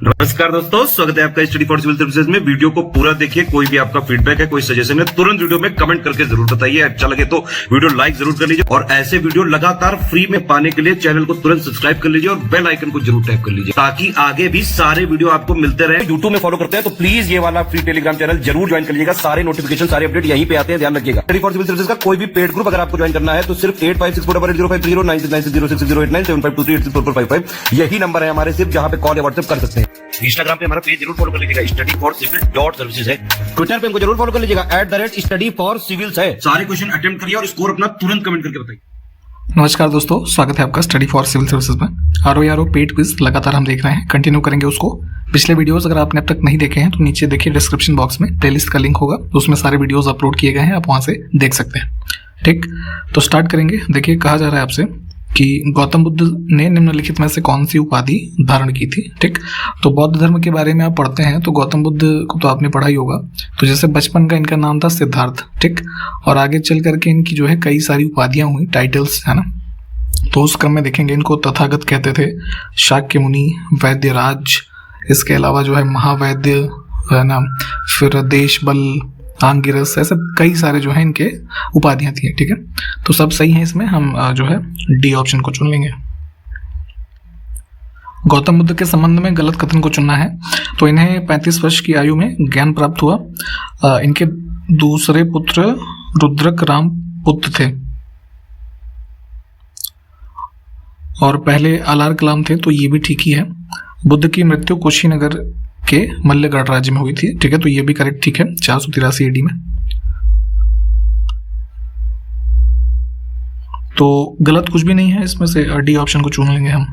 नमस्कार दोस्तों, स्वागत है आपका स्टडी फॉर सिविल सर्विसेज में। वीडियो को पूरा देखिए। कोई भी आपका फीडबैक है, कोई सजेशन है, तुरंत वीडियो में कमेंट करके जरूर बताइए। अच्छा लगे तो वीडियो लाइक जरूर कर लीजिए और ऐसे वीडियो लगातार फ्री में पाने के लिए चैनल को तुरंत सब्सक्राइब कर लीजिए और बेल आइकन को जरूर टैप कर लीजिए ताकि आगे भी सारे वीडियो आपको मिलते रहे। यूट्यूब में फॉलो करते हैं तो प्लीज ये वाला फ्री टेलीग्राम चैनल जरूर ज्वाइन कर लीजिएगा। सारे नोटिफिकेशन, सारे अपडेट यहीं पे आते हैं, ध्यान रखिएगा। स्टडी फॉर सिविल सर्विसेज का कोई भी पेड ग्रुप अगर आपको ज्वाइन करना है तो सिर्फ 856480560660897523864455 यही नंबर है हमारे, सिर्फ जहां पे कॉल या व्हाट्सएप कर सकते हैं। इंस्टाग्राम पे हमारा पेज जरूर फॉलो कर लीजिएगा, studyforcivil.services है। ट्विटर पे हमको जरूर फॉलो कर लीजिएगा, @studyforcivils है। सारे क्वेश्चन अटेम्प्ट करिए और स्कोर अपना तुरंत कमेंट करके बताइए। नमस्कार दोस्तों, स्वागत है आपका स्टडी फॉर सिविल सर्विसेज में। आरओ पेड क्विज लगातार हम देख रहे हैं, कंटिन्यू करेंगे उसको। पिछले वीडियोस अगर आपने अब तक नहीं देखे हैं तो नीचे देखिए डिस्क्रिप्शन बॉक्स में प्लेलिस्ट का लिंक होगा, उसमें सारे वीडियोस अपलोड किए गए हैं, आप वहां से देख सकते हैं। ठीक, तो स्टार्ट करेंगे। देखिए, कहा जा रहा है आपसे कि गौतम बुद्ध ने निम्नलिखित में से कौन सी उपाधि धारण की थी। ठीक, तो बौद्ध धर्म के बारे में आप पढ़ते हैं तो गौतम बुद्ध को तो आपने पढ़ा ही होगा। तो जैसे बचपन का इनका नाम था सिद्धार्थ, ठीक, और आगे चल करके इनकी जो है कई सारी उपाधियां हुई, टाइटल्स, है ना। तो उस क्रम में देखेंगे इनको तथागत कहते थे, शाक्य मुनि, वैद्यराज, इसके अलावा जो है महावैद्य, है ना, फिर देश बल, आंगिरस, ऐसे कई सारे जो है इनके उपाधियां थी। ठीक है, तो सब सही है। इसमें हम जो है डी ऑप्शन को चुन लेंगे। गौतम बुद्ध के संबंध में गलत कथन को चुनना है। तो इन्हें 35 वर्ष की आयु में ज्ञान प्राप्त हुआ। इनके दूसरे पुत्र रुद्रक राम पुत्र थे और पहले आलार कलाम थे, तो ये भी ठीक ही है। बुद्ध की मृत्यु कुशीनगर के मल्लगढ़ राज्य में हुई थी। ठीक है, तो ये भी करेक्ट ठीक है, 483 AD में। तो गलत कुछ भी नहीं है इसमें से, डी ऑप्शन को चुन लेंगे हम।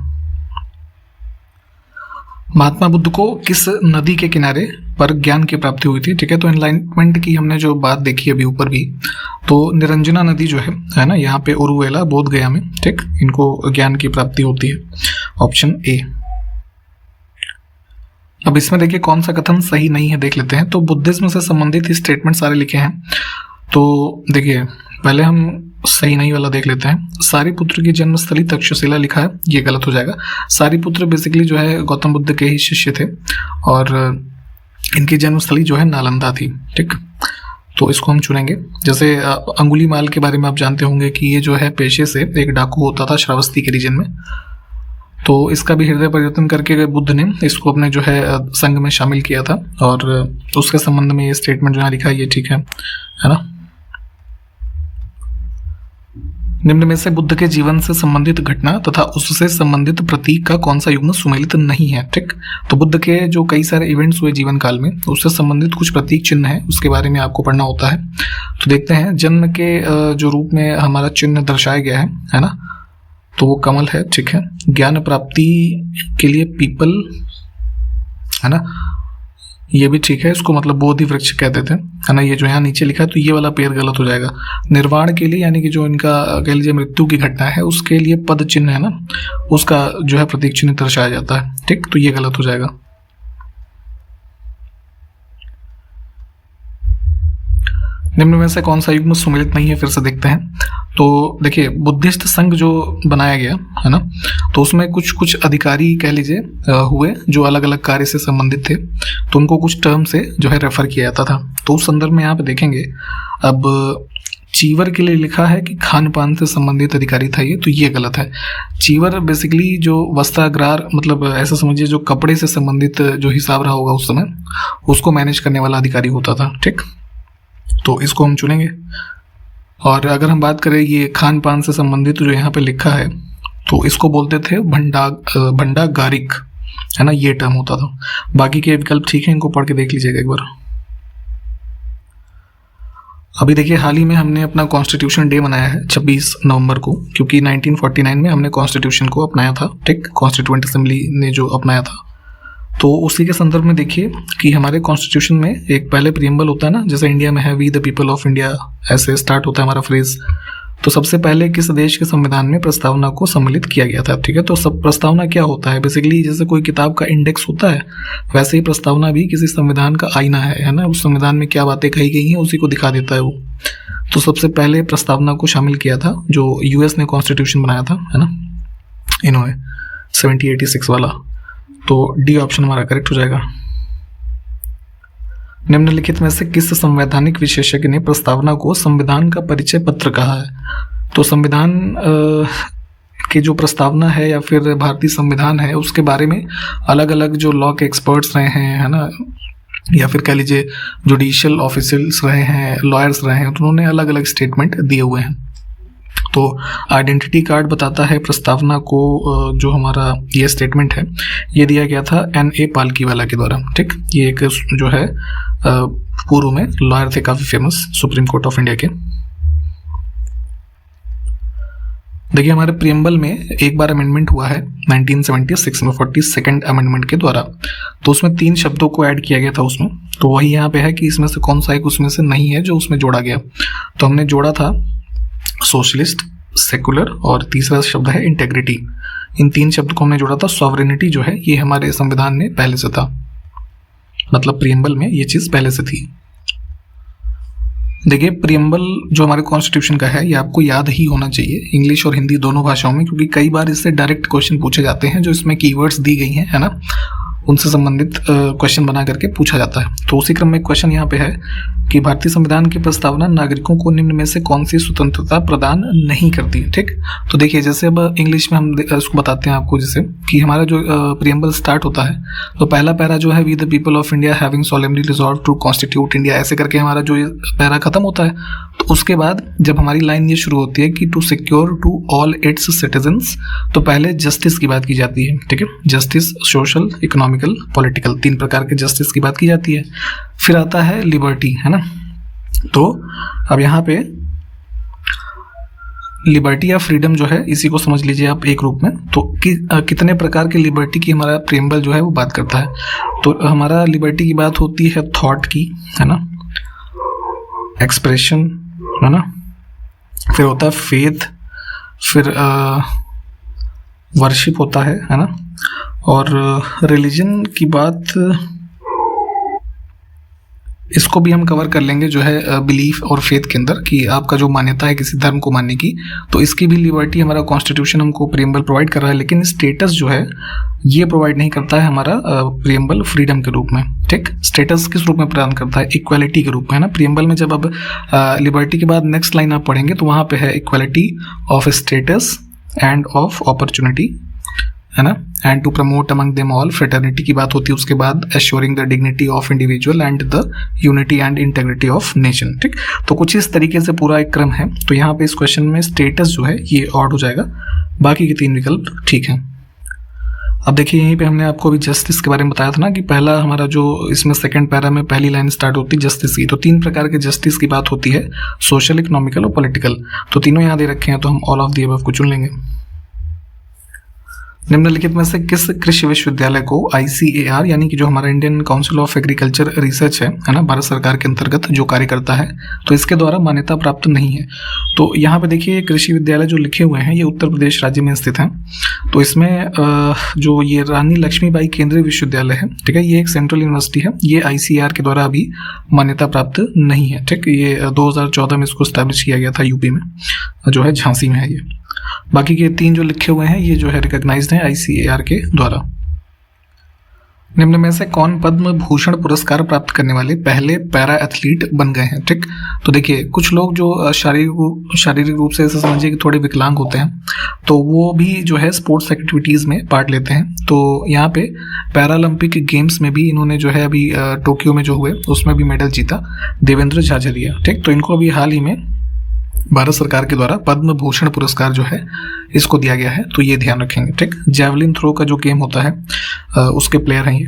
महात्मा बुद्ध को किस नदी के किनारे पर ज्ञान की प्राप्ति हुई थी। ठीक है, तो एनलाइटमेंट की हमने जो बात देखी अभी ऊपर भी, तो निरंजना नदी जो है ना, यहाँ पे उरुवेला बोध गया में, ठीक, इनको ज्ञान की प्राप्ति होती है। Option A. अब इसमें देखिए कौन सा कथन सही नहीं है, देख लेते हैं। तो बुद्धिज्म से संबंधित ही स्टेटमेंट सारे लिखे हैं। तो देखिए पहले हम सही नहीं वाला देख लेते हैं। सारीपुत्र की जन्मस्थली तक्षशिला लिखा है, ये गलत हो जाएगा। सारीपुत्र बेसिकली जो है गौतम बुद्ध के ही शिष्य थे और इनकी जन्मस्थली जो है नालंदा थी। ठीक, तो इसको हम चुनेंगे। जैसे अंगुलीमाल के बारे में आप जानते होंगे कि ये जो है पेशे से एक डाकू होता था श्रावस्ती के रीजन में। तो इसका भी हृदय परिवर्तन करके बुद्ध ने इसको अपने जो है संघ में शामिल किया था और उसके संबंध में ये स्टेटमेंट जो लिखा है ये ठीक है ना। निम्न में से बुद्ध के जीवन से संबंधित घटना तथा उससे संबंधित प्रतीक का कौन सा युग्म सुमेलित नहीं है। ठीक, तो बुद्ध के जो कई सारे इवेंट्स हुए जीवन काल में, उससे संबंधित कुछ प्रतीक चिन्ह है, उसके बारे में आपको पढ़ना होता है। तो देखते हैं, जन्म के जो रूप में हमारा चिन्ह दर्शाया गया है ना, तो वो कमल है। ठीक है, ज्ञान प्राप्ति के लिए पीपल, है ना, ये भी ठीक है, इसको मतलब बोधि वृक्ष कहते थे, है ना। ये जो यहाँ नीचे लिखा है तो ये वाला पेड़ गलत हो जाएगा। निर्वाण के लिए, यानी कि जो इनका कह लीजिए मृत्यु की घटना है, उसके लिए पद चिन्ह है ना, उसका जो है प्रतीक चिन्ह दर्शाया जाता है। ठीक, तो ये गलत हो जाएगा। निम्न में से कौन सा युग्म सुमेलित नहीं है, फिर से देखते हैं। तो देखिए बुद्धिस्ट संघ जो बनाया गया है ना, तो उसमें कुछ कुछ अधिकारी कह लीजिए हुए जो अलग अलग कार्य से संबंधित थे, तो उनको कुछ टर्म से जो है रेफर किया जाता था। तो उस संदर्भ में यहाँ पे देखेंगे, अब चीवर के लिए लिखा है कि खान पान से संबंधित अधिकारी था ये, तो ये गलत है। चीवर बेसिकली जो वस्त्रागार, मतलब ऐसा समझिए जो कपड़े से संबंधित जो हिसाब रहा होगा उस समय, उसको मैनेज करने वाला अधिकारी होता था। ठीक, तो इसको हम चुनेंगे। और अगर हम बात करें ये खान पान से संबंधित जो यहाँ पे लिखा है, तो इसको बोलते थे भंडागारिक, है ना, ये टर्म होता था। बाकी के विकल्प ठीक है, इनको पढ़ के देख लीजिएगा एक बार। अभी देखिए हाल ही में हमने अपना कॉन्स्टिट्यूशन डे मनाया है 26 नवंबर को, क्योंकि 1949 में हमने कॉन्स्टिट्यूशन को अपनाया था। ठीक, कॉन्स्टिट्यूएंट असेंबली ने जो अपनाया था, तो उसी के संदर्भ में देखिए कि हमारे कॉन्स्टिट्यूशन में एक पहले प्रीएम्बल होता है ना, जैसे इंडिया में है we the people of India, ऐसे स्टार्ट होता है हमारा फ्रेज। तो सबसे पहले किस देश के संविधान में प्रस्तावना को सम्मिलित किया गया था। ठीक है, तो सब प्रस्तावना क्या होता है, बेसिकली जैसे कोई किताब का इंडेक्स होता है, वैसे ही प्रस्तावना भी किसी संविधान का आईना है ना। उस संविधान में क्या बातें कही गई हैं उसी को दिखा देता है वो। तो सबसे पहले प्रस्तावना को शामिल किया था जो यूएस ने कॉन्स्टिट्यूशन बनाया था, है ना, इन्होंने 1786 वाला। तो डी ऑप्शन हमारा करेक्ट हो जाएगा। निम्नलिखित में से किस संवैधानिक विशेषज्ञ ने प्रस्तावना को संविधान का परिचय पत्र कहा है? तो संविधान की जो प्रस्तावना है या फिर भारतीय संविधान है उसके बारे में अलग अलग जो लॉ के एक्सपर्ट्स रहे हैं, है ना, या फिर कह लीजिए जुडिशियल ऑफिसर्स रहे हैं, लॉयर्स रहे हैं, तो उन्होंने अलग अलग स्टेटमेंट दिए हुए हैं। तो आइडेंटिटी कार्ड बताता है प्रस्तावना को, जो हमारा ये स्टेटमेंट है ये दिया गया था N.A. पालकीवाला के द्वारा। ठीक, ये एक जो है पूर्व में लॉयर थे काफ़ी famous, supreme court of India के। देखिए हमारे प्रियम्बल में एक बार अमेंडमेंट हुआ है 1976 में 42nd अमेंडमेंट के द्वारा, तो उसमें 3 शब्दों को ऐड किया गया था उसमें। तो वही यहाँ पे है कि इसमें से कौन सा एक उसमें से नहीं है जो उसमें जोड़ा गया। तो हमने जोड़ा था सोशलिस्ट, सेकुलर और तीसरा शब्द है इंटेग्रिटी। इन 3 शब्द को हमने जोड़ा था। सॉवरेनिटी जो है ये हमारे संविधान में पहले से था, मतलब प्रियम्बल में ये चीज पहले से थी। देखिए प्रियम्बल जो हमारे कॉन्स्टिट्यूशन का है ये आपको याद ही होना चाहिए, इंग्लिश और हिंदी दोनों भाषाओं में, क्योंकि कई बार इससे डायरेक्ट क्वेश्चन पूछे जाते हैं जो इसमें कीवर्ड्स दी गई हैं, है ना, उनसे संबंधित क्वेश्चन बना करके पूछा जाता है। तो उसी क्रम में क्वेश्चन यहाँ पे है कि भारतीय संविधान की प्रस्तावना नागरिकों को निम्न में से कौन सी स्वतंत्रता प्रदान नहीं करती। ठीक, तो देखिए जैसे अब इंग्लिश में हम इसको बताते हैं आपको, जैसे कि हमारा जो प्रियम्बल स्टार्ट होता है तो पहला पैरा जो है we the people of India having solemnly resolve to constitute India, ऐसे करके हमारा जो ये पैरा खत्म होता है। तो उसके बाद जब हमारी लाइन ये शुरू होती है कि to secure to all its citizens, तो पहले जस्टिस की बात की जाती है। ठीक है, जस्टिस सोशल, इकोनॉमिकल, पॉलिटिकल, 3 प्रकार के जस्टिस की बात की जाती है। फिर आता है लिबर्टी, है ना। तो अब यहाँ पे लिबर्टी या फ्रीडम जो है इसी को समझ लीजिए आप एक रूप में। तो कितने प्रकार के लिबर्टी की हमारा प्रियम्बल जो है वो बात करता है। तो हमारा लिबर्टी की बात होती है थॉट की, है ना, एक्सप्रेशन, है ना, फिर होता है फेथ, फिर वर्शिप होता है ना, और रिलीजन की बात इसको भी हम कवर कर लेंगे जो है बिलीफ और फेथ के अंदर, कि आपका जो मान्यता है किसी धर्म को मानने की, तो इसकी भी लिबर्टी हमारा कॉन्स्टिट्यूशन हमको प्रियम्बल प्रोवाइड कर रहा है। लेकिन स्टेटस जो है ये प्रोवाइड नहीं करता है हमारा प्रियम्बल फ्रीडम के रूप में। ठीक, स्टेटस किस रूप में प्रदान करता है? इक्वालिटी के रूप में, है ना। प्रियम्बल में जब अब लिबर्टी के बाद नेक्स्ट लाइन आप पढ़ेंगे तो वहाँ पे है equality of status and of opportunity, है ना, and to promote among them all, fraternity की बात होती है उसके बाद, assuring the dignity of individual and the unity and integrity of nation. ठीक, तो कुछ इस तरीके से पूरा एक क्रम है। तो यहाँ पे इस क्वेश्चन में स्टेटस जो है ये ऑड हो जाएगा, बाकी के 3 विकल्प ठीक हैं। अब देखिए यहीं पे हमने आपको अभी जस्टिस के बारे में बताया था ना, कि पहला हमारा जो इसमें सेकंड पैरा में पहली लाइन स्टार्ट होती है जस्टिस की। तो 3 प्रकार के जस्टिस की बात होती है, सोशल, इकोनॉमिकल और पॉलिटिकल। तो तीनों यहाँ दे रखे हैं, तो हम ऑल ऑफ द अबव को चुन लेंगे। निम्नलिखित में से किस कृषि विश्वविद्यालय को ICAR यानी कि जो हमारा Indian council of agriculture research है ना, भारत सरकार के अंतर्गत जो कार्य करता है, तो इसके द्वारा मान्यता प्राप्त नहीं है। तो यहाँ पे देखिए कृषि विद्यालय जो लिखे हुए हैं ये उत्तर प्रदेश राज्य में स्थित हैं। तो इसमें जो ये रानी लक्ष्मीबाई केंद्रीय विश्वविद्यालय है, ठीक है, ये एक सेंट्रल यूनिवर्सिटी है, ये ICAR के द्वारा अभी मान्यता प्राप्त नहीं है। ठीक, ये 2014 में इसको स्टैब्लिश किया गया था यूपी में, जो है झांसी में है ये। बाकी के 3 जो लिखे हुए हैं ये जो है रिकॉग्नाइज्ड है ICAR के द्वारा। निम्न में से कौन पद्म भूषण पुरस्कार प्राप्त करने वाले पहले पैरा एथलीट बन गए हैं? ठीक, तो देखिए कुछ लोग जो शारीरिक रूप से ऐसे समझिए कि थोड़े विकलांग होते हैं, तो वो भी जो है स्पोर्ट्स एक्टिविटीज़ में पार्ट लेते हैं। तो यहाँ पे पैरालंपिक गेम्स में भी इन्होंने जो है अभी टोक्यो में जो हुए उसमें भी मेडल जीता, देवेंद्र झाझरिया। ठीक, तो इनको अभी हाल ही में भारत सरकार के द्वारा पद्म भूषण पुरस्कार जो है इसको दिया गया है, तो ये ध्यान रखेंगे। ठीक, जैवलिन थ्रो का जो गेम होता है उसके प्लेयर हैं ये।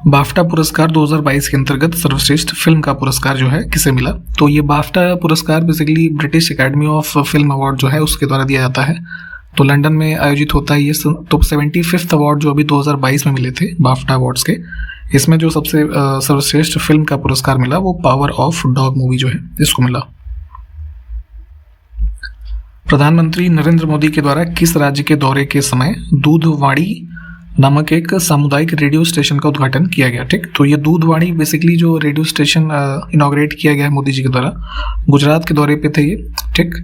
बाफ्टा पुरस्कार 2022 के अंतर्गत सर्वश्रेष्ठ फिल्म का पुरस्कार जो है किसे मिला? तो ये बाफ्टा पुरस्कार basically British academy of film award जो है उसके द्वारा दिया जाता है। तो लंदन में आयोजित होता है ये। तो 75th अवार्ड जो अभी 2022 में मिले थे बाफ्टा अवार्ड्स के, इसमें जो सबसे सर्वश्रेष्ठ फिल्म का पुरस्कार मिला वो पावर ऑफ डॉग मूवी जो है इसको मिला। प्रधानमंत्री नरेंद्र मोदी के द्वारा किस राज्य के दौरे के समय दूधवाणी नामक एक सामुदायिक रेडियो स्टेशन का उद्घाटन किया गया? ठीक, तो ये दूधवाणी बेसिकली जो रेडियो स्टेशन इनॉग्रेट किया गया है मोदी जी के द्वारा, गुजरात के दौरे पे थे ये। ठीक,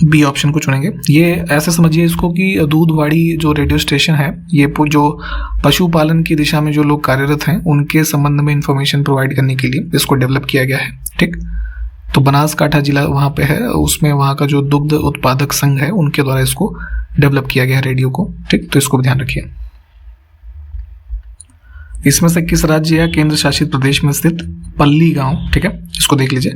बी ऑप्शन को चुनेंगे। ये ऐसे समझिए इसको कि दूधवाड़ी जो रेडियो स्टेशन है, ये जो पशुपालन की दिशा में जो लोग कार्यरत हैं उनके संबंध में इंफॉर्मेशन प्रोवाइड करने के लिए इसको डेवलप किया गया है। ठीक, तो बनासकाठा जिला वहाँ पे है, उसमें वहाँ का जो दुग्ध उत्पादक संघ है उनके द्वारा इसको डेवलप किया गया है रेडियो को। ठीक, तो इसको भी ध्यान रखिए। इसमें से किस राज्य या केंद्र शासित प्रदेश में स्थित पल्ली गांव, ठीक है, इसको देख लीजिए,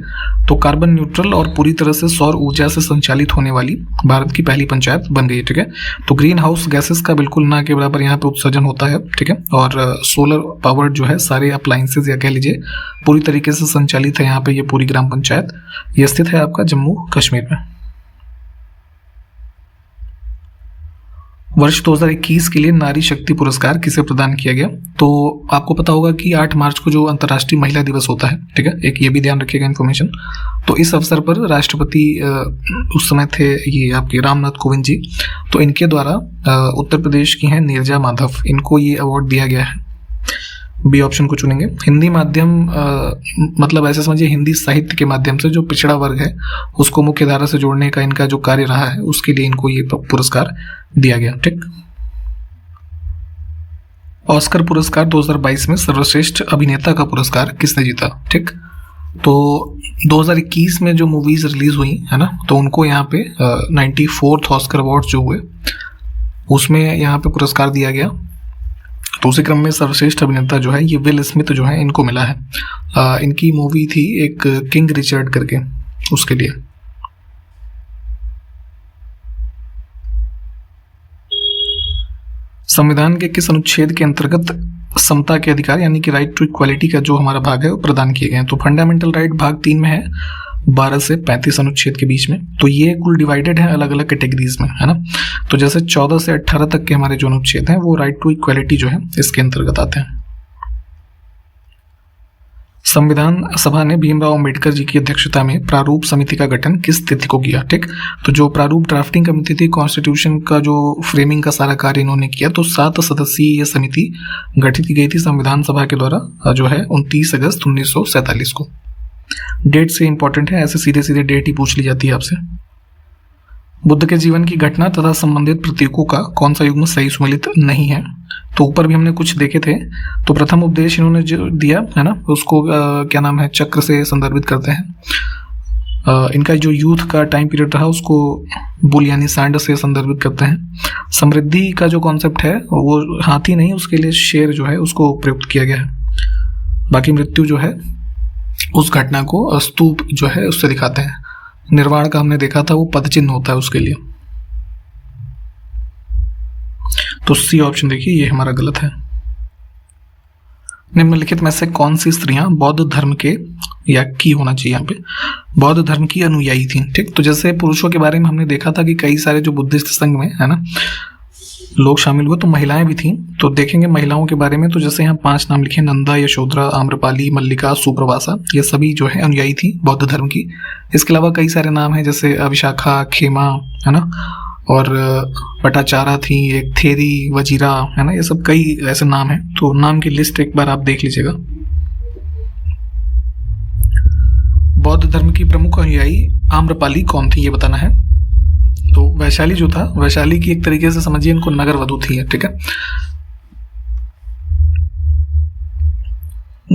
तो कार्बन न्यूट्रल और पूरी तरह से सौर ऊर्जा से संचालित होने वाली भारत की पहली पंचायत बन गई है। ठीक है, तो ग्रीन हाउस गैसेस का बिल्कुल ना के बराबर यहाँ पे उत्सर्जन होता है। ठीक है, और सोलर पावर्ड जो है सारे अप्लायंसेज या कह लीजिए पूरी तरीके से संचालित है यहाँ पे ये पूरी ग्राम पंचायत। ये स्थित है आपका जम्मू कश्मीर में। वर्ष 2021 के लिए नारी शक्ति पुरस्कार किसे प्रदान किया गया? तो आपको पता होगा कि 8 मार्च को जो अंतर्राष्ट्रीय महिला दिवस होता है, ठीक है, एक ये भी ध्यान रखिएगा इन्फॉर्मेशन। तो इस अवसर पर राष्ट्रपति उस समय थे ये आपके रामनाथ कोविंद जी, तो इनके द्वारा उत्तर प्रदेश की हैं नीरजा माधव, इनको ये अवार्ड दिया गया है। बी ऑप्शन को चुनेंगे। हिंदी माध्यम मतलब ऐसे समझिए हिंदी साहित्य के माध्यम से जो पिछड़ा वर्ग है उसको मुख्य धारा से जोड़ने का इनका जो कार्य रहा है उसके लिए इनको ये पुरस्कार दिया गया। ठीक, ऑस्कर पुरस्कार 2022 में सर्वश्रेष्ठ अभिनेता का पुरस्कार किसने जीता? ठीक, तो 2021 में जो मूवीज रिलीज हुई है ना, तो उनको यहाँ पे 94th ऑस्कर अवार्ड जो हुए उसमें यहाँ पे पुरस्कार दिया गया। तो उसी क्रम में सर्वश्रेष्ठ अभिनेता जो है ये विल स्मिथ जो है इनको मिला है। इनकी मूवी थी एक किंग रिचर्ड करके, उसके लिए। संविधान के किस अनुच्छेद के अंतर्गत समता के अधिकार यानी कि राइट टू इक्वालिटी का जो हमारा भाग है वो प्रदान किए गए हैं? तो फंडामेंटल राइट भाग 3 में है, 12 से 35 अनुच्छेद के बीच में। तो ये कुल डिवाइडेड है अलग अलग कैटेगरीज में, है ना। तो जैसे 14 से 18 तक के हमारे जो अनुच्छेद हैं वो राइट टू इक्वालिटी जो है इसके अंतर्गत आते हैं। संविधान सभा ने भीमराव अंबेडकर जी की अध्यक्षता में प्रारूप समिति का गठन किस तिथि को किया? ठीक, तो जो प्रारूप ड्राफ्टिंग कमेटी थी, कॉन्स्टिट्यूशन का जो फ्रेमिंग का सारा कार्य इन्होंने किया, तो 7 सदस्यीय ये समिति गठित की गई थी संविधान सभा के द्वारा जो है 29 अगस्त 1947 को। डेट से इंपॉर्टेंट है, ऐसे सीधे सीधे डेट ही पूछ ली जाती है आपसे। बुद्ध के जीवन की घटना तथा संबंधित प्रतीकों का कौन सा युग्म सही सुमेलित नहीं है? तो ऊपर भी हमने कुछ देखे थे। तो प्रथम उपदेश इन्होंने जो दिया है ना, उसको क्या नाम है, चक्र से संदर्भित करते हैं। इनका जो यूथ का टाइम पीरियड रहा उसको बुल यानी सैंड से संदर्भित करते हैं। समृद्धि का जो कॉन्सेप्ट है वो हाथी नहीं, उसके लिए शेर जो है उसको प्रयुक्त किया गया है। बाकी मृत्यु जो है उस घटना को स्तूप जो है उससे दिखाते हैं। निर्वाण का हमने देखा था वो पद चिन्ह होता है उसके लिए। तो सी ऑप्शन देखिए ये हमारा गलत है। निम्नलिखित में से कौन सी स्त्रियां बौद्ध धर्म के या की होना चाहिए यहाँ पे बौद्ध धर्म की अनुयायी थी? ठीक, तो जैसे पुरुषों के बारे में हमने देखा था कि कई सारे जो बुद्धिस्ट संघ में है ना लोग शामिल हुए, तो महिलाएं भी थीं। तो देखेंगे महिलाओं के बारे में, तो जैसे यहाँ 5 नाम लिखे, नंदा, यशोधरा, आम्रपाली, मल्लिका, सुप्रवासा, ये सभी जो है अनुयायी थी बौद्ध धर्म की। इसके अलावा कई सारे नाम हैं जैसे विशाखा, खेमा, है ना, और पटाचारा थी, एक थेरी, वजीरा, है ना, ये सब कई ऐसे नाम हैं। तो नाम की लिस्ट एक बार आप देख लीजिएगा। बौद्ध धर्म की प्रमुख अनुयायी आम्रपाली कौन थी ये बताना है। तो वैशाली जो था, वैशाली की एक तरीके से समझिए इनको नगर वधु थी। ठीक है,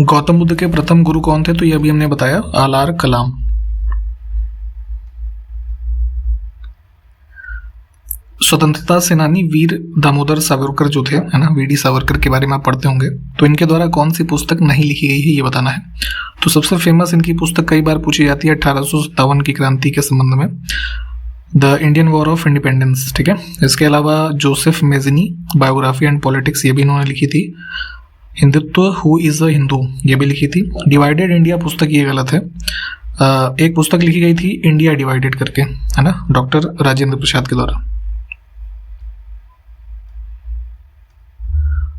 गौतम बुद्ध के प्रथम गुरु कौन थे? तो ये अभी हमने बताया, आलार कलाम। स्वतंत्रता सेनानी वीर दामोदर सावरकर जो थे, है ना, वीडी सावरकर के बारे में आप पढ़ते होंगे। तो इनके द्वारा कौन सी पुस्तक नहीं लिखी गई है ये बताना है। तो सबसे फेमस इनकी पुस्तक कई बार पूछी जाती है 1857 की क्रांति के संबंध में, the Indian war of independence. ठीक है, इसके अलावा Joseph Mazzini, biography and politics, ये भी इन्होंने लिखी थी। Hindutva, who is a Hindu, ये भी लिखी थी। डिवाइडेड इंडिया पुस्तक ये गलत है। एक पुस्तक लिखी गई थी इंडिया डिवाइडेड करके, है ना, डॉक्टर राजेंद्र प्रसाद के द्वारा।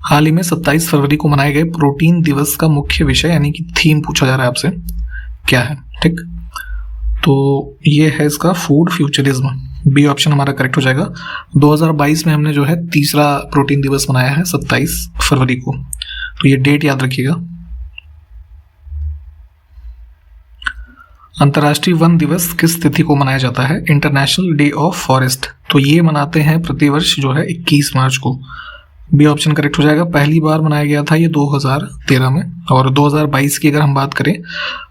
हाल ही में 27 फरवरी को मनाए गए प्रोटीन दिवस का मुख्य विषय यानी कि थीम पूछा जा रहा है आपसे, क्या है? ठीक, तो ये है इसका फूड फ्यूचरिज्म। बी ऑप्शन हमारा करेक्ट हो जाएगा। 2022 में हमने जो है तीसरा प्रोटीन दिवस मनाया है 27 फरवरी को, तो ये डेट याद रखिएगा। अंतर्राष्ट्रीय वन दिवस किस तिथि को मनाया जाता है? International day of forest. तो ये मनाते हैं प्रतिवर्ष जो है 21 मार्च को। बी ऑप्शन करेक्ट हो जाएगा। पहली बार मनाया गया था ये 2013 में, और 2022 की अगर हम बात करें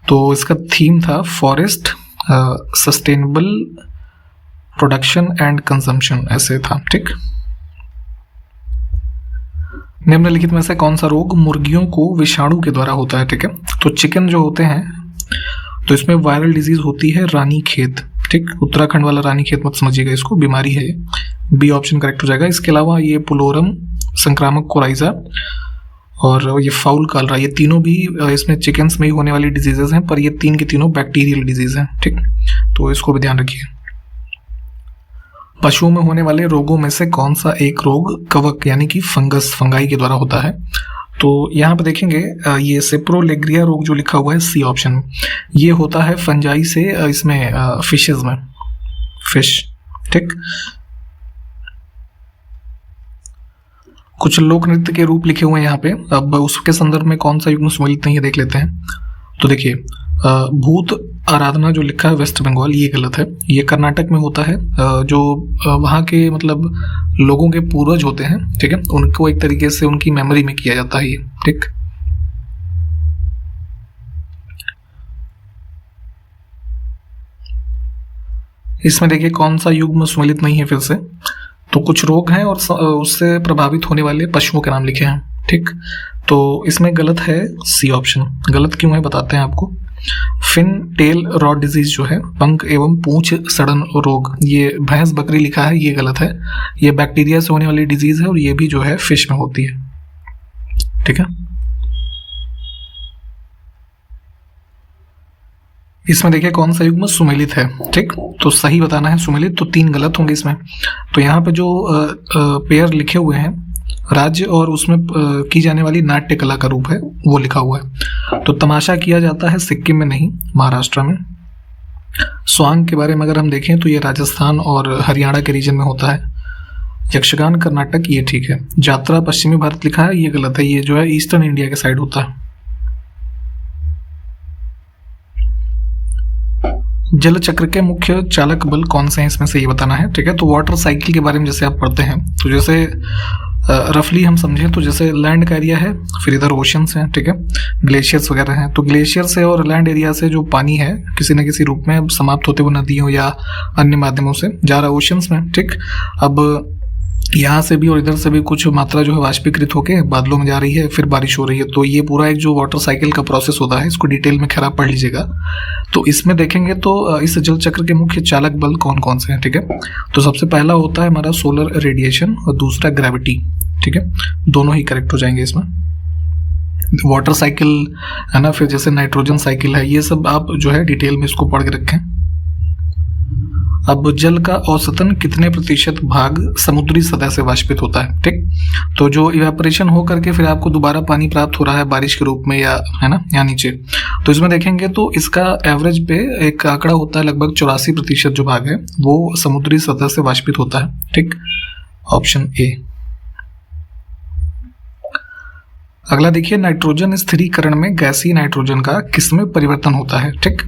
तो इसका थीम था forest sustainable production and consumption, ऐसे था। ठीक। निम्नलिखित में से कौन सा रोग मुर्गियों को विषाणु के द्वारा होता है? ठीक है, तो चिकन जो होते हैं तो इसमें वायरल डिजीज होती है रानीखेत। ठीक, उत्तराखंड वाला रानीखेत मत समझिएगा, इसको बीमारी है ये। बी ऑप्शन करेक्ट हो जाएगा। इसके अलावा ये पुलोरम, संक्रामक कोराइजा और ये फाउल कालरा, ये तीनों भी इसमें चिकन्स में ही होने वाली डिजीजेज हैं, पर ये तीन के तीनों बैक्टीरियल डिजीज हैं। ठीक, तो इसको भी ध्यान रखिए। पशुओं में होने वाले रोगों में से कौन सा एक रोग कवक यानी कि फंगाई के द्वारा होता है? तो यहाँ पे देखेंगे ये सेप्रोलेग्रिया रोग जो लिखा हुआ है सी ऑप्शन में, ये होता है फंजाई से इसमें फिशेज में, फिश। ठीक, कुछ लोक नृत्य के रूप लिखे हुए हैं यहाँ पे। अब उसके संदर्भ में कौन सा युग्म सम्मिलित नहीं है देख लेते हैं। तो देखिए भूत आराधना जो लिखा है वेस्ट बंगाल, ये गलत है। ये कर्नाटक में होता है। जो वहाँ के मतलब लोगों के पूर्वज होते हैं, ठीक है, उनको एक तरीके से उनकी मेमोरी में किया जाता है ये। ठीक, इसमें देखिए कौन सा युग्म सम्मिलित नहीं है फिर से। तो कुछ रोग हैं और उससे प्रभावित होने वाले पशुओं के नाम लिखे हैं। ठीक, तो इसमें गलत है सी ऑप्शन। गलत क्यों है बताते हैं आपको। फिन टेल रॉट डिजीज जो है, पंख एवं पूंछ सड़न रोग, ये भैंस बकरी लिखा है, ये गलत है। ये बैक्टीरिया से होने वाली डिजीज है और ये भी जो है फिश में होती है। ठीक है, इसमें देखिए कौन सा युग्म सुमेलित है। ठीक, तो सही बताना है सुमेलित, तो 3 गलत होंगे इसमें। तो यहाँ पे जो पेयर लिखे हुए हैं राज्य और उसमें की जाने वाली नाट्य कला का रूप है वो लिखा हुआ है। तो तमाशा किया जाता है सिक्किम में नहीं, महाराष्ट्र में। स्वांग के बारे में अगर हम देखें तो ये राजस्थान और हरियाणा के रीजन में होता है। यक्षगान कर्नाटक, ये ठीक है। यात्रा पश्चिमी भारत लिखा है, ये गलत है। ये जो है ईस्टर्न इंडिया के साइड होता है। जल चक्र के मुख्य चालक बल कौन से हैं इसमें से ये बताना है। ठीक है, तो वाटर साइकिल के बारे में जैसे आप पढ़ते हैं तो जैसे रफली हम समझें तो जैसे लैंड का एरिया है, फिर इधर ओशंस हैं, ठीक है, ग्लेशियर्स वगैरह हैं। तो ग्लेशियर से और लैंड एरिया से जो पानी है किसी न किसी रूप में समाप्त होते हुए नदियों या अन्य माध्यमों से जा रहा ओशंस में। ठीक, अब यहाँ से भी और इधर से भी कुछ मात्रा जो है वाष्पीकृत होकर बादलों में जा रही है, फिर बारिश हो रही है। तो ये पूरा एक जो वाटर साइकिल का प्रोसेस होता है, इसको डिटेल में खैर आप पढ़ लीजिएगा। तो इसमें देखेंगे तो इस जल चक्र के मुख्य चालक बल कौन कौन से हैं। ठीक है, तो सबसे पहला होता है हमारा सोलर रेडिएशन और दूसरा ग्रेविटी। ठीक है, दोनों ही करेक्ट हो जाएंगे इसमें। वाटर साइकिल है ना, फिर जैसे नाइट्रोजन साइकिल है, ये सब आप जो है डिटेल में इसको पढ़ के रखें। अब जल का औसतन कितने प्रतिशत भाग समुद्री सतह से वाष्पित होता है। ठीक, तो जो इवेपोरेशन हो करके फिर आपको दोबारा पानी प्राप्त हो रहा है बारिश के रूप में, या है ना, या नीचे, तो इसमें देखेंगे तो इसका एवरेज पे एक आंकड़ा होता है, लगभग 84% जो भाग है वो समुद्री सतह से वाष्पित होता है। ठीक, ऑप्शन ए। अगला देखिए, नाइट्रोजन स्थिरीकरण में गैसीय नाइट्रोजन का किसमें परिवर्तन होता है। ठीक,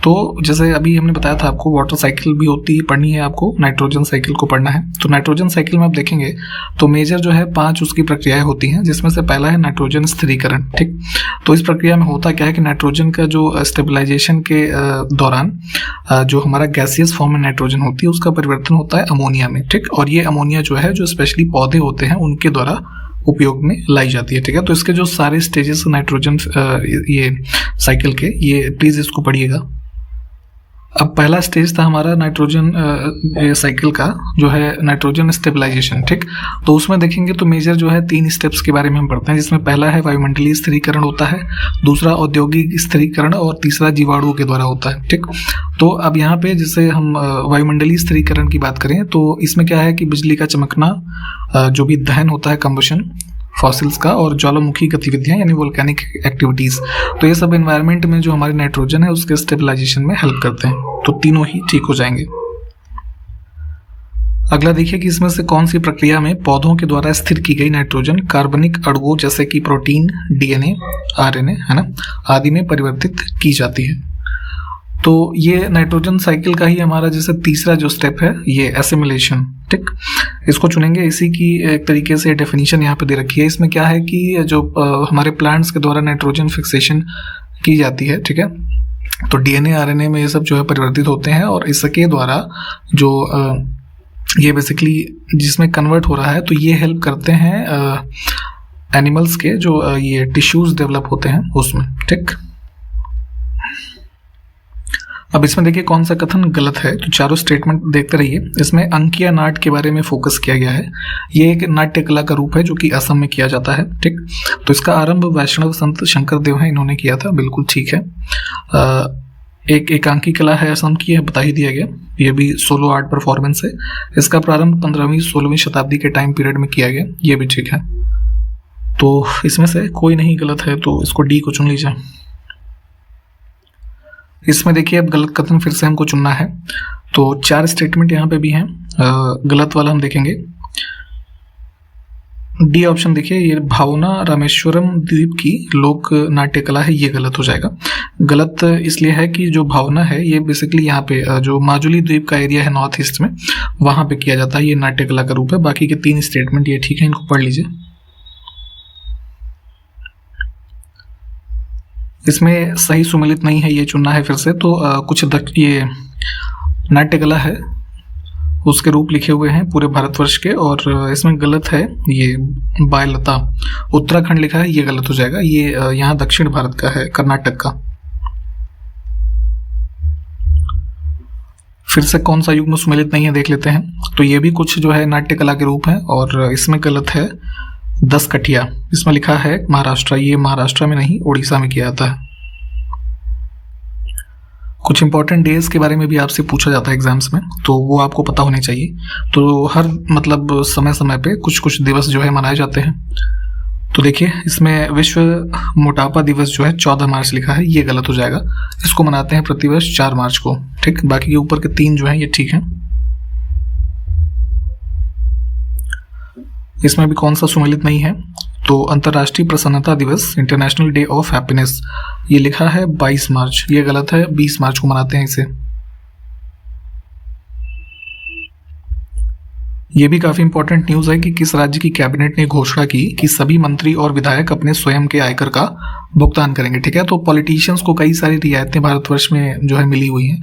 तो जैसे अभी हमने बताया था आपको वाटर साइकिल भी होती पढ़नी है, आपको नाइट्रोजन साइकिल को पढ़ना है। तो नाइट्रोजन साइकिल में आप देखेंगे तो मेजर जो है 5 उसकी प्रक्रियाएं होती हैं, जिसमें से पहला है नाइट्रोजन स्थिरीकरण। ठीक, तो इस प्रक्रिया में होता क्या है कि नाइट्रोजन का जो स्टेबलाइजेशन के दौरान जो हमारा गैसियस फॉर्म में नाइट्रोजन होती है उसका परिवर्तन होता है अमोनिया में। ठीक, और ये अमोनिया जो है जो स्पेशली पौधे होते हैं उनके द्वारा उपयोग में लाई जाती है। ठीक है, तो इसके जो सारे स्टेजेस नाइट्रोजन ये साइकिल के, ये प्लीज इसको पढ़िएगा। अब पहला स्टेज था हमारा नाइट्रोजन साइकिल का जो है नाइट्रोजन स्टेबलाइजेशन। ठीक, तो उसमें देखेंगे तो मेजर जो है 3 स्टेप्स के बारे में हम पढ़ते हैं, जिसमें पहला है वायुमंडलीय स्थिरीकरण होता है, दूसरा औद्योगिक स्थिरीकरण और तीसरा जीवाणुओं के द्वारा होता है। ठीक, तो अब यहाँ पे जैसे हम वायुमंडलीय स्थिरीकरण की बात करें तो इसमें क्या है कि बिजली का चमकना, जो भी दहन होता है कंबशन फॉसिल्स का, और ज्वालामुखी गतिविधियां यानी वोल्केनिक एक्टिविटीज, तो ये सब एनवायरनमेंट में जो हमारी नाइट्रोजन है उसके स्टेबलाइजेशन में हेल्प करते हैं। तो तीनों ही ठीक हो जाएंगे। अगला देखिए कि इसमें से कौन सी प्रक्रिया में पौधों के द्वारा स्थिर की गई नाइट्रोजन कार्बनिक अणुओं जैसे कि प्रोटीन, डीएनए, आरएनए है ना आदि में परिवर्तित की जाती है। तो ये नाइट्रोजन साइकिल का ही हमारा जैसे तीसरा जो स्टेप है ये एसिमिलेशन, ठीक, इसको चुनेंगे। इसी की एक तरीके से डेफिनेशन यहाँ पे दे रखी है। इसमें क्या है कि जो हमारे प्लांट्स के द्वारा नाइट्रोजन फिक्सेशन की जाती है, ठीक है, तो डीएनए आरएनए में ये सब जो है परिवर्तित होते हैं और इसके द्वारा जो ये बेसिकली जिसमें कन्वर्ट हो रहा है, तो ये हेल्प करते हैं एनिमल्स के जो ये टिश्यूज डेवलप होते हैं उसमें, ठीक। अब इसमें देखिए कौन सा कथन गलत है, तो चारों स्टेटमेंट देखते रहिए। इसमें अंकिया नाट के बारे में फोकस किया गया है। ये एक नाट्य कला का रूप है जो कि असम में किया जाता है, ठीक। तो इसका आरंभ वैष्णव संत शंकर देव हैं, इन्होंने किया था, बिल्कुल ठीक है। एक एकांकी कला है असम की, है बता ही दिया गया। ये भी सोलो आर्ट परफॉर्मेंस है। इसका प्रारंभ 15वीं-16वीं शताब्दी के टाइम पीरियड में किया गया, ये भी ठीक है। तो इसमें से कोई नहीं गलत है, तो इसको डी को चुन लीजिए। इसमें देखिए अब गलत कथन फिर से हमको चुनना है, तो 4 स्टेटमेंट यहाँ पे भी हैं। गलत वाला हम देखेंगे, डी ऑप्शन देखिए, ये भावना रामेश्वरम द्वीप की लोक नाट्य कला है, ये गलत हो जाएगा। गलत इसलिए है कि जो भावना है ये बेसिकली यहाँ पे जो माजुली द्वीप का एरिया है नॉर्थ ईस्ट में, वहाँ पे किया जाता है, ये नाट्य कला का रूप है। बाकी के 3 स्टेटमेंट ये ठीक है, इनको पढ़ लीजिए। इसमें सही सुमेलित नहीं है, ये चुनना है फिर से। तो कुछ ये नाट्य कला है उसके रूप लिखे हुए हैं पूरे भारतवर्ष के, और इसमें गलत है ये बायलता उत्तराखंड लिखा है, ये गलत हो जाएगा। ये यहाँ दक्षिण भारत का है, कर्नाटक का। फिर से कौन सा युग्म सुमेलित नहीं है देख लेते हैं। तो ये भी कुछ जो है नाट्य कला के रूप है, और इसमें गलत है 10 कठिया, इसमें लिखा है महाराष्ट्र, ये महाराष्ट्र में नहीं उड़ीसा में किया जाता है। कुछ इंपॉर्टेंट डेज के बारे में भी आपसे पूछा जाता है एग्जाम्स में, तो वो आपको पता होने चाहिए। तो हर मतलब समय समय पे कुछ कुछ दिवस जो है मनाए जाते हैं। तो देखिए इसमें विश्व मोटापा दिवस जो है 14 मार्च लिखा है, ये गलत हो जाएगा। इसको मनाते हैं प्रतिवर्ष 4 मार्च को, ठीक। बाकी के ऊपर के 3 जो है ये ठीक है। इसमें भी कौन सा सुमेलित नहीं है, तो अंतर्राष्ट्रीय प्रसन्नता दिवस इंटरनेशनल डे ऑफ हैप्पीनेस, ये लिखा है 22 मार्च, ये गलत है, 20 मार्च को मनाते हैं इसे। ये भी काफी इंपॉर्टेंट न्यूज है कि किस राज्य की कैबिनेट ने घोषणा की कि सभी मंत्री और विधायक अपने स्वयं के आयकर का भुगतान करेंगे, ठीक है। तो पॉलिटिशियंस को कई सारी रियायतें भारतवर्ष में जो है मिली हुई हैं,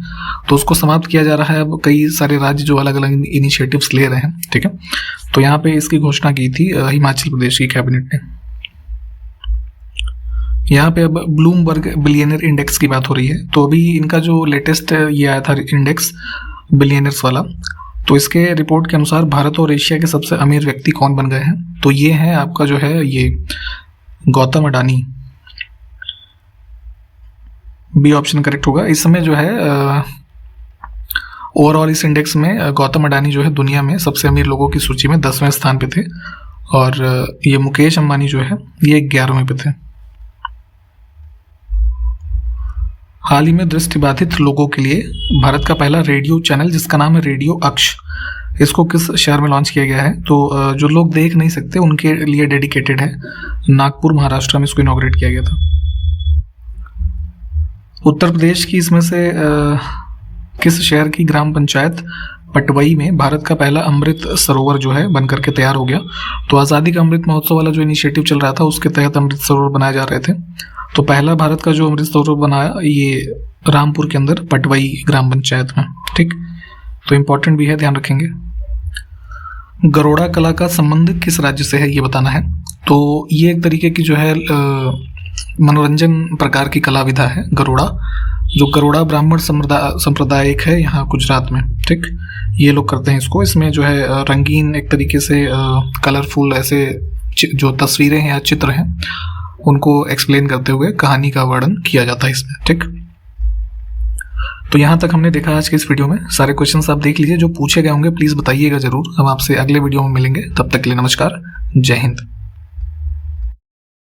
तो उसको समाप्त किया जा रहा है। अब कई सारे राज्य जो अलग अलग इनिशिएटिव्स ले रहे हैं, ठीक है। तो यहाँ पे इसकी घोषणा की थी हिमाचल प्रदेश की कैबिनेट ने। यहाँ पे अब ब्लूमबर्ग बिलियनर इंडेक्स की बात हो रही है। तो अभी इनका जो लेटेस्ट ये आया था इंडेक्स बिलियनर्स वाला, तो इसके रिपोर्ट के अनुसार भारत और एशिया के सबसे अमीर व्यक्ति कौन बन गए हैं, तो ये है आपका जो है ये Gautam Adani, B option correct होगा। इस समय जो है ओवरऑल इस इंडेक्स में गौतम अडानी जो है दुनिया में सबसे अमीर लोगों की सूची में 10वें स्थान पे थे, और ये मुकेश अंबानी जो है ये 11वें पे थे। हाल ही में दृष्टिबाधित लोगों के लिए भारत का पहला रेडियो चैनल जिसका नाम है रेडियो अक्ष, इसको किस शहर में लॉन्च किया गया है, तो जो लोग देख नहीं सकते उनके लिए डेडिकेटेड है, नागपुर महाराष्ट्र में इसको इनॉग्रेट किया गया था। उत्तर प्रदेश की इसमें से किस शहर की ग्राम पंचायत पटवई में भारत का पहला अमृत सरोवर जो है बनकर के तैयार हो गया। तो आज़ादी का अमृत महोत्सव वाला जो इनिशिएटिव चल रहा था उसके तहत अमृत सरोवर बनाए जा रहे थे। तो पहला भारत का जो अमृत सरोवर बनाया ये रामपुर के अंदर पटवई ग्राम पंचायत में, ठीक। तो इम्पोर्टेंट भी है, ध्यान रखेंगे। गरोड़ा कला का संबंध किस राज्य से है ये बताना है। तो ये एक तरीके की जो है मनोरंजन प्रकार की कला विधा है गरोड़ा, जो गरोड़ा ब्राह्मण संप्रदाय एक है यहाँ गुजरात में, ठीक। ये लोग करते हैं इसको। इसमें जो है रंगीन एक तरीके से कलरफुल ऐसे जो तस्वीरें हैं या चित्र हैं उनको एक्सप्लेन करते हुए कहानी का वर्णन किया जाता है इसमें, ठीक। तो यहाँ तक हमने देखा आज के इस वीडियो में। सारे क्वेश्चंस आप देख लीजिए, जो पूछे गए होंगे प्लीज़ बताइएगा ज़रूर। हम आपसे अगले वीडियो में मिलेंगे, तब तक के लिए नमस्कार, जय हिंद।